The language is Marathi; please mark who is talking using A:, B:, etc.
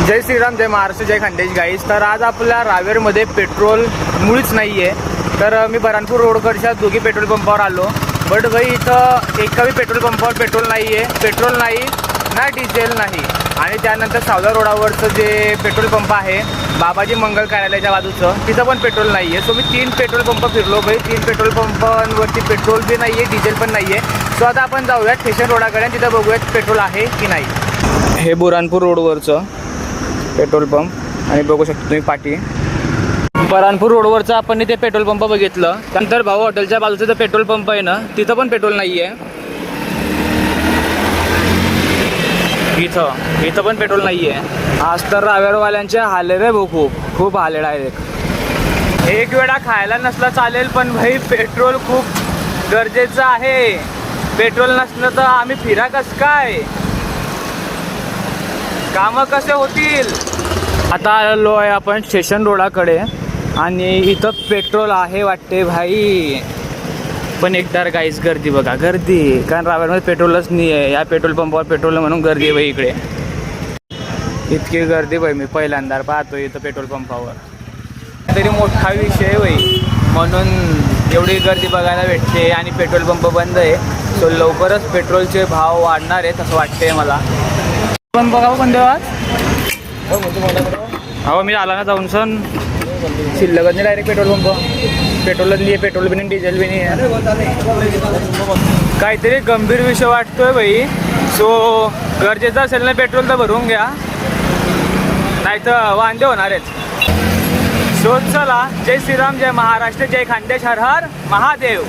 A: जय श्रीराम, जय महाराष्ट्र, जय खानदेश गाईज. तर आज आपल्या रावेरमध्ये पेट्रोल मुळीच नाही आहे. तर मी बऱ्हाणपूर रोडकडच्या दोघी पेट्रोल पंपावर आलो. बट भाई इथं एकाही पेट्रोल पंपावर पेट्रोल नाही आहे. पेट्रोल नाही ना डिझेल नाही. आणि त्यानंतर सावदा रोडावरचं जे पेट्रोल पंप आहे बाबाजी मंगल कार्यालयाच्या बाजूचं, तिथं पण पेट्रोल नाही आहे. सो मी 3 पेट्रोल पंप फिरलो भाई. 3 पेट्रोल पंपांवरती पेट्रोल बी नाही आहे, डिझेल पण नाही आहे. सो आता आपण जाऊयात स्टेशन रोडाकडे, तिथं बघूयात पेट्रोल आहे की नाही. हे बुऱ्हाणपूर रोडवरचं पेट्रोल पंप आणि बघू शकता तुम्ही पाठी. बऱ्हाणपूर रोडवरचं आपण इथे पेट्रोल पंप बघितलं. त्यानंतर भाऊ हॉटेलच्या बाजूचं जो पेट्रोल पंप आहे ना, तिथं पण पेट्रोल नाही आहे. इथं पण पेट्रोल नाही आहे. आज तर रावेरवाल्यांचे हाले रे भाऊ, खूप हाले डायरेक्ट. एक वेळा खायला नसला चालेल, पण भाई पेट्रोल खूप गरजेचं आहे. पेट्रोल नसलं तर आम्ही फिरा कसं काय, कामं कसे होतील. आता आलो आहे आपण स्टेशन रोडाकडे आणि इथं पेट्रोल आहे वाटते भाई. पण एकदा गाईस गर्दी बघा, गर्दी. कारण रावेरमध्ये पेट्रोलच नाही आहे. या पेट्रोल पंपावर पेट्रोल म्हणून गर्दी आहे भाई. इकडे इतकी गर्दी भाई मी पहिल्यांदा पाहतो इथं पेट्रोल पंपावर. तरी मोठा विषय आहे भाई, म्हणून एवढी गर्दी बघायला भेटते. आणि पेट्रोल पंप बंद आहे. सो लवकरच पेट्रोलचे भाव वाढणार आहेत असं वाटते मला. पण बघा बंद आज. हो मी आला ना जाऊन सण शिल्लकच नाही डायरेक्ट पेट्रोल पंप. पेट्रोलच नाही आहे, पेट्रोल बी नाही, डिझेल बी नाही आहे. काहीतरी गंभीर विषय वाटतोय भाई. सो गरजेचं असेल ना पेट्रोल तर भरून घ्या, नाही तर वांदे होणार आहेत. सो चला, जय श्रीराम, जय महाराष्ट्र, जय खानदेश, हर हर महादेव.